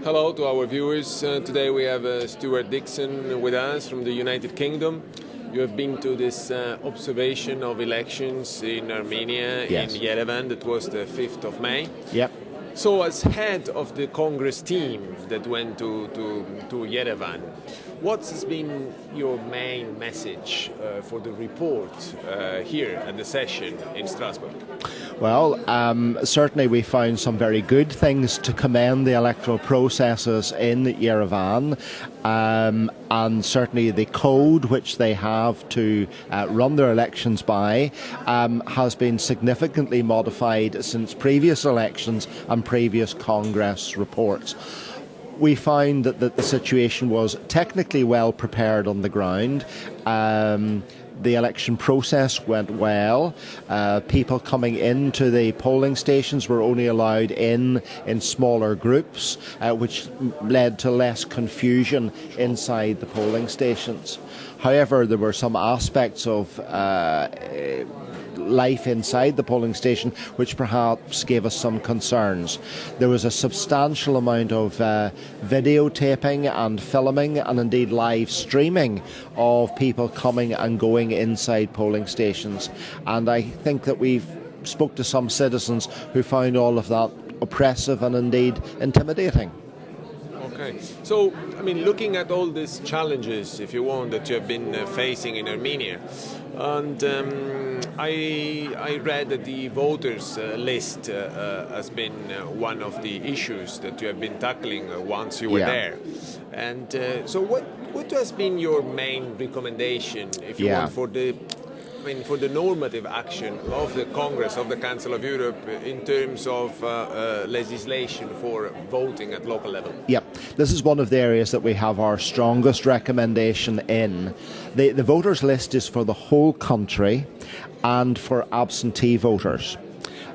Hello to our viewers. Today we have Stewart DICKSON with us from the United Kingdom. You have been to this observation of elections in Armenia, Yes. in Yerevan. That was the 5th of May. Yep. So as head of the Congress team that went to Yerevan, what has been your main message for the report here at the session in Strasbourg? Well, certainly we found some very good things to commend the electoral processes in Yerevan, and certainly the code which they have to run their elections by has been significantly modified since previous elections and previous Congress reports. We found that the situation was technically well prepared on the ground. The election process went well. People coming into the polling stations were only allowed in smaller groups, which led to less confusion inside the polling stations. However, there were some aspects of life inside the polling station which perhaps gave us some concerns. There was a substantial amount of videotaping and filming and indeed live streaming of people coming and going inside polling stations, and I think that we've spoke to some citizens who found all of that oppressive and indeed intimidating. Okay, so I mean, looking at all these challenges, if you want, that you have been facing in Armenia, and I read that the voters list has been one of the issues that you have been tackling once you were there. And so what has been your main recommendation, if you want, for the normative action of the Congress, of the Council of Europe, in terms of legislation for voting at local level? Yep, this is one of the areas that we have our strongest recommendation in. The voters list is for the whole country and for absentee voters.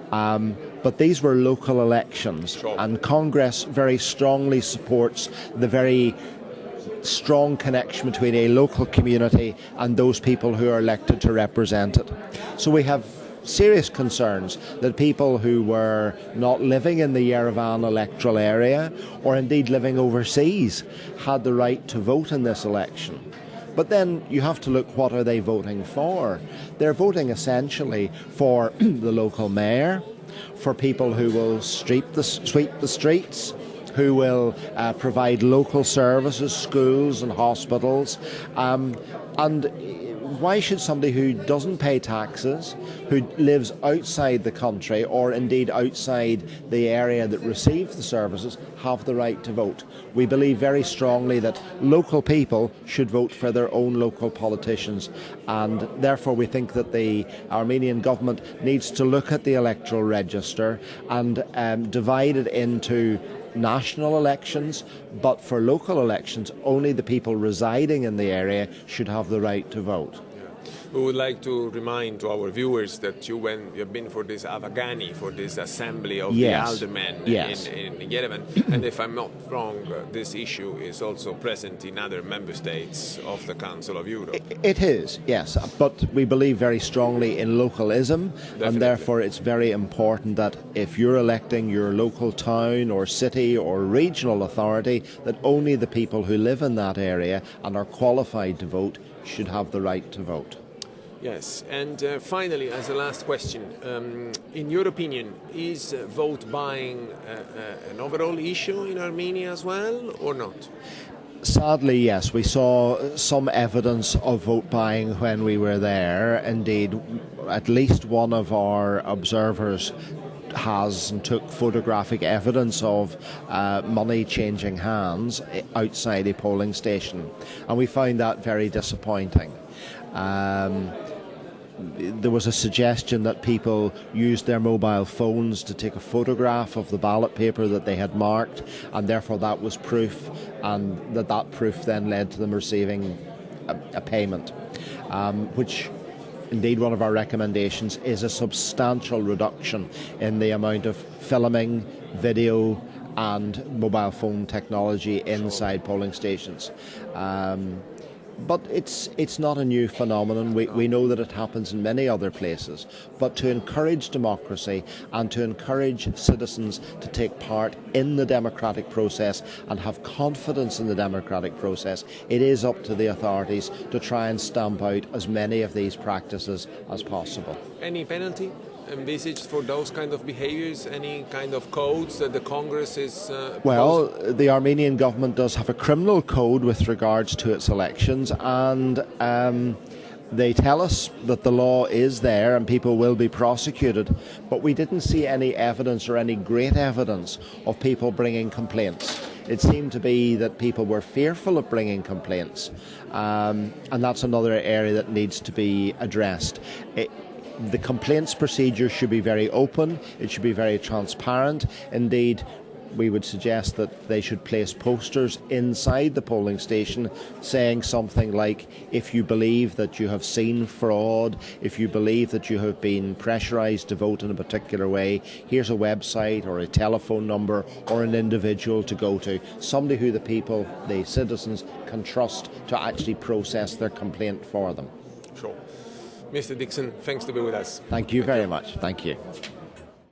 But these were local elections, and Congress very strongly supports the very strong connection between a local community and those people who are elected to represent it. So we have serious concerns that people who were not living in the Yerevan electoral area, or indeed living overseas, had the right to vote in this election. But then you have to look, what are they voting for? They're voting essentially for the local mayor, for people who will sweep the streets, who will provide local services, schools and hospitals. And why should somebody who doesn't pay taxes, who lives outside the country or indeed outside the area that receives the services, have the right to vote? We believe very strongly that local people should vote for their own local politicians, and therefore we think that the Armenian government needs to look at the electoral register and divide it into national elections, but for local elections only the people residing in the area should have the right to vote. We would like to remind to our viewers that you have been for this Avagani, for this assembly of the aldermen in Yerevan, and if I'm not wrong, this issue is also present in other member states of the Council of Europe. It is, yes, but we believe very strongly in localism. Definitely. And therefore it's very important that if you're electing your local town or city or regional authority, that only the people who live in that area and are qualified to vote should have the right to vote. Yes, and finally, as a last question, in your opinion, is vote buying an overall issue in Armenia as well, or not? Sadly, yes. We saw some evidence of vote buying when we were there. Indeed, at least one of our observers has and took photographic evidence of money changing hands outside a polling station, and we found that very disappointing. There was a suggestion that people used their mobile phones to take a photograph of the ballot paper that they had marked, and therefore that was proof, and that proof then led to them receiving a payment, which indeed one of our recommendations is a substantial reduction in the amount of filming, video and mobile phone technology inside polling stations. But it's not a new phenomenon. We know that it happens in many other places. But to encourage democracy and to encourage citizens to take part in the democratic process and have confidence in the democratic process, it is up to the authorities to try and stamp out as many of these practices as possible. Any penalty envisaged for those kind of behaviours? Any kind of codes that the Congress is Well, the Armenian government does have a criminal code with regards to its elections, and they tell us that the law is there and people will be prosecuted, but we didn't see any evidence or any great evidence of people bringing complaints. It seemed to be that people were fearful of bringing complaints, and that's another area that needs to be addressed. The complaints procedure should be very open, it should be very transparent. Indeed, we would suggest that they should place posters inside the polling station saying something like, if you believe that you have seen fraud, if you believe that you have been pressurised to vote in a particular way, here's a website or a telephone number or an individual to go to, somebody who the citizens can trust to actually process their complaint for them. Sure. Mr. Dickson, thanks to be with us. Thank you very much. Thank you.